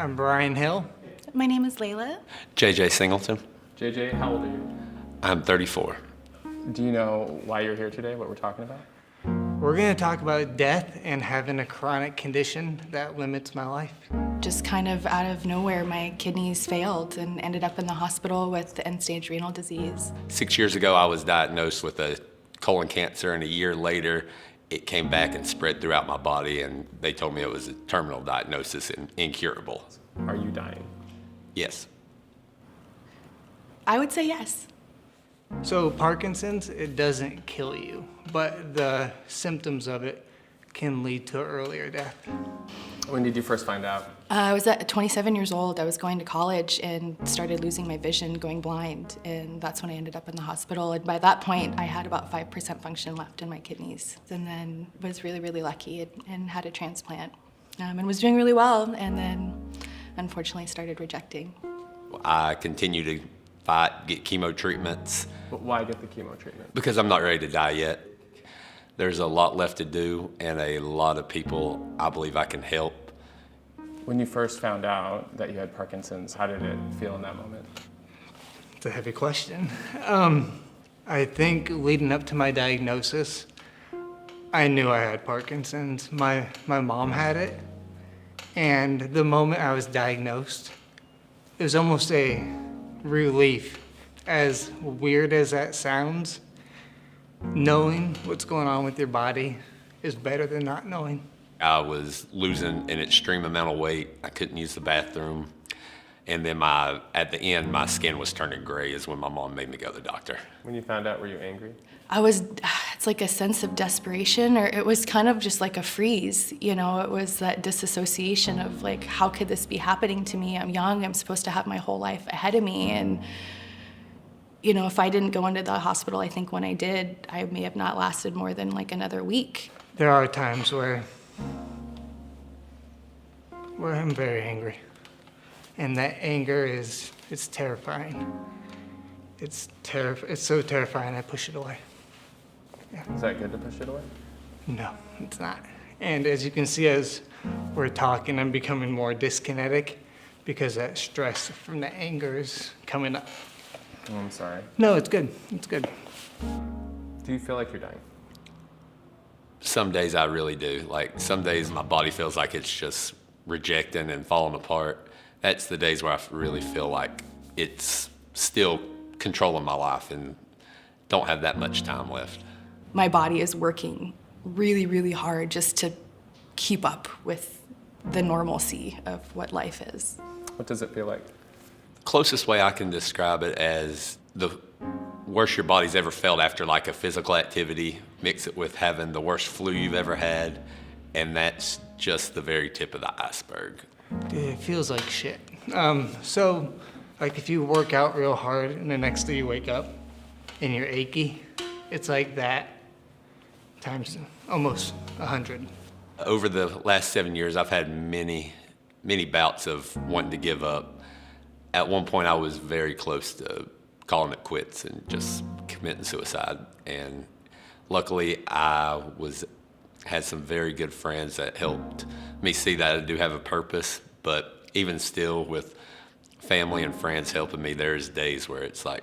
I'm Brian Hill. My name is Layla. JJ Singleton. JJ, how old are you? I'm 34. Do you know why you're here today, what we're talking about? We're going to talk about death and having a chronic condition that limits my life. Just kind of out of nowhere, my kidneys failed and ended up in the hospital with end-stage renal disease. 6 years ago, I was diagnosed with a colon cancer, and a year later, it came back and spread throughout my body, and they told me it was a terminal diagnosis and incurable. Are you dying? Yes. I would say yes. So Parkinson's, it doesn't kill you, but the symptoms of it can lead to earlier death. When did you first find out? I was at 27 years old. I was going to college and started losing my vision, going blind, and that's when I ended up in the hospital. And by that point, I had about 5% function left in my kidneys, and then was really, really lucky and had a transplant, and was doing really well, and then unfortunately started rejecting. I continue to fight, get chemo treatments. But why get the chemo treatment? Because I'm not ready to die yet. There's a lot left to do, and a lot of people I believe I can help. When you first found out that you had Parkinson's, how did it feel in that moment? It's a heavy question. I think leading up to my diagnosis, I knew I had Parkinson's. My mom had it, and the moment I was diagnosed, it was almost a relief. As weird as that sounds, knowing what's going on with your body is better than not knowing. I was losing an extreme amount of weight. I couldn't use the bathroom. And then at the end, my skin was turning gray is when my mom made me go to the doctor. When you found out, were you angry? It's like a sense of desperation, or it was kind of just like a freeze, you know? It was that disassociation of like, how could this be happening to me? I'm young, I'm supposed to have my whole life ahead of me. And, you know, if I didn't go into the hospital, I think when I did, I may have not lasted more than like another week. There are times where I'm very angry. And that anger it's terrifying. It's so terrifying I push it away. Yeah. Is that good to push it away? No, it's not. And as you can see, as we're talking, I'm becoming more dyskinetic because that stress from the anger is coming up. Oh, I'm sorry. No, it's good. It's good. Do you feel like you're dying? Some days I really do. Like some days my body feels like it's just rejecting and falling apart. That's the days where I really feel like it's still controlling my life and don't have that much time left. My body is working really, really hard just to keep up with the normalcy of what life is. What does it feel like? Closest way I can describe it as the worst your body's ever felt after like a physical activity, mix it with having the worst flu you've ever had, and that's just the very tip of the iceberg. Dude, it feels like shit. So, like if you work out real hard and the next day you wake up and you're achy, it's like that times almost 100. Over the last 7 years, I've had many bouts of wanting to give up. At one point, I was very close to calling it quits and just committing suicide. And luckily, I had some very good friends that helped me see that I do have a purpose. But even still, with family and friends helping me, there's days where it's like,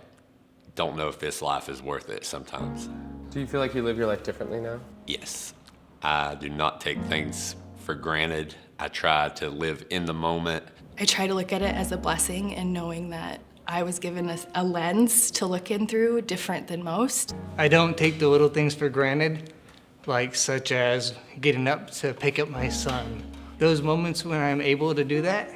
don't know if this life is worth it sometimes. Do you feel like you live your life differently now? Yes. I do not take things for granted. I try to live in the moment. I try to look at it as a blessing and knowing that I was given a lens to look in through different than most. I don't take the little things for granted, like such as getting up to pick up my son. Those moments when I'm able to do that,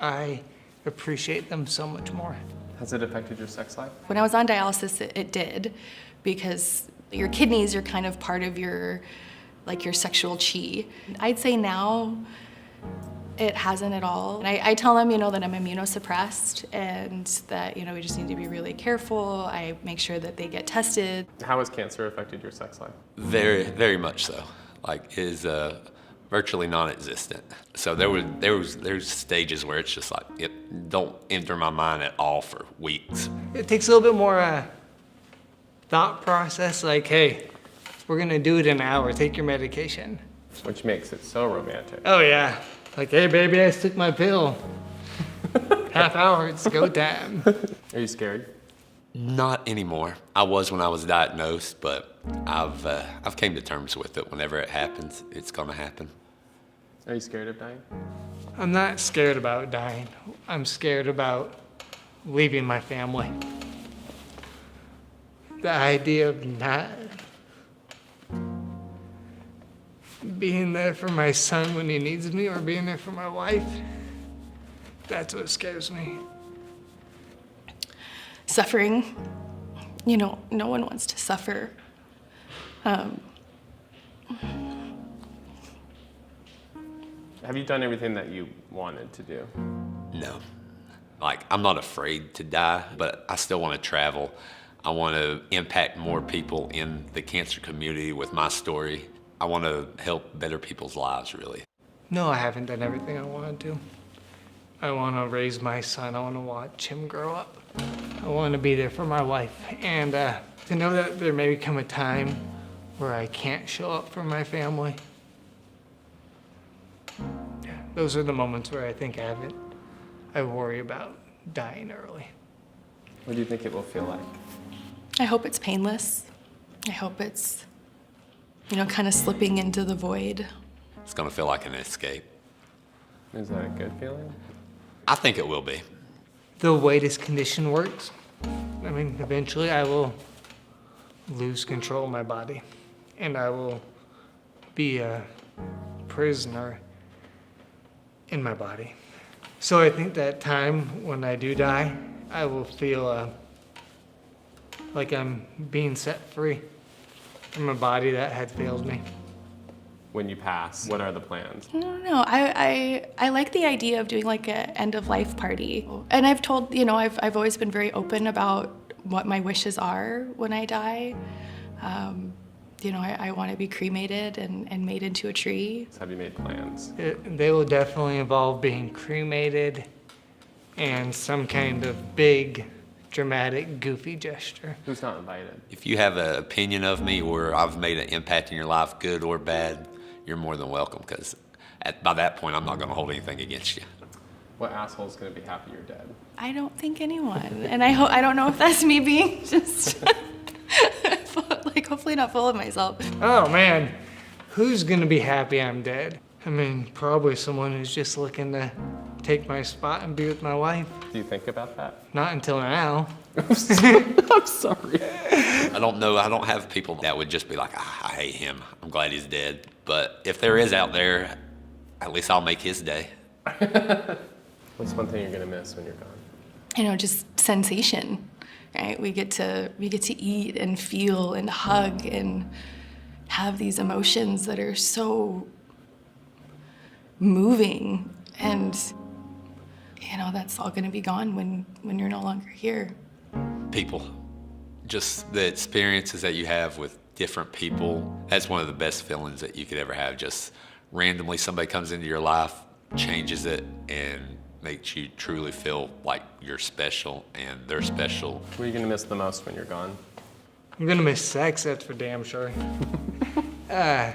I appreciate them so much more. Has it affected your sex life? When I was on dialysis, it did, because your kidneys are kind of part of your sexual chi. I'd say now it hasn't at all. And I tell them, that I'm immunosuppressed and that, we just need to be really careful. I make sure that they get tested. How has cancer affected your sex life? Very, very much so. Like, it is virtually non-existent. So there's stages where it's just like, it don't enter my mind at all for weeks. It takes a little bit more thought process, like, hey, we're gonna do it in an hour, take your medication. Which makes it so romantic. Oh yeah, Like, hey, baby, I took my pill. Half hour, it's go time. Are you scared? Not anymore. I was when I was diagnosed, but I've came to terms with it. Whenever it happens, it's gonna happen. Are you scared of dying? I'm not scared about dying. I'm scared about leaving my family. The idea of not being there for my son when he needs me or being there for my wife, that's what scares me. Suffering, no one wants to suffer. Have you done everything that you wanted to do? No. Like, I'm not afraid to die, but I still want to travel. I want to impact more people in the cancer community with my story. I want to help better people's lives, really. No, I haven't done everything I wanted to. I want to raise my son. I want to watch him grow up. I want to be there for my wife. And to know that there may come a time where I can't show up for my family. Yeah, those are the moments where I think I worry about dying early. What do you think it will feel like? I hope it's painless. I hope it's, kind of slipping into the void. It's going to feel like an escape. Is that a good feeling? I think it will be. The way this condition works, I mean, eventually I will lose control of my body and I will be a prisoner in my body. So I think that time when I do die, I will feel like I'm being set free from a body that had failed me. When you pass, what are the plans? I don't know. I like the idea of doing like an end of life party. And I've told, I've always been very open about what my wishes are when I die. I want to be cremated and made into a tree. Have you made plans? They will definitely involve being cremated and some kind of big, dramatic, goofy gesture. Who's not invited? If you have an opinion of me or I've made an impact in your life, good or bad, you're more than welcome, because by that point, I'm not going to hold anything against you. What asshole's going to be happy you're dead? I don't think anyone. And I don't know if that's me being just, hopefully not full of myself. Oh man, who's gonna be happy I'm dead? I mean, probably someone who's just looking to take my spot and be with my wife. Do you think about that? Not until now. I'm sorry. I don't know. I don't have people that would just be like, I hate him. I'm glad he's dead. But if there is out there, at least I'll make his day. What's one thing you're going to miss when you're gone? Just sensation, right? We get to eat and feel and hug and have these emotions that are so moving, and that's all going to be gone when you're no longer here. People, just the experiences that you have with different people, that's one of the best feelings that you could ever have. Just randomly somebody comes into your life, changes it, and makes you truly feel like you're special and they're special. What are you going to miss the most when you're gone? I'm gonna miss sex, that's for damn sure. No,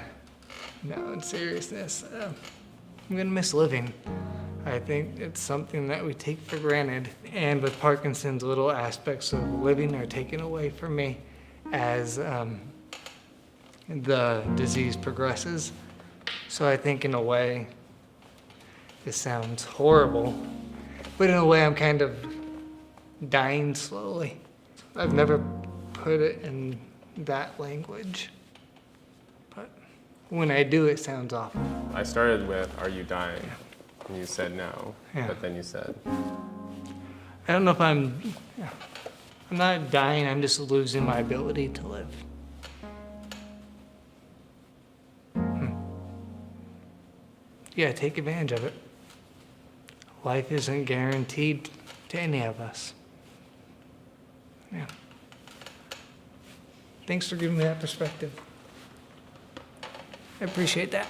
in seriousness, I'm gonna miss living. I think it's something that we take for granted. And with Parkinson's, little aspects of living are taken away from me as the disease progresses. So I think in a way, this sounds horrible, but in a way I'm kind of dying slowly. I've never put it in that language, but when I do, it sounds awful. I started with, are you dying? And you said no, Yeah. but then you said, I don't know if I'm not dying, I'm just losing my ability to live. Yeah, take advantage of it. Life isn't guaranteed to any of us. Yeah. Thanks for giving me that perspective. I appreciate that.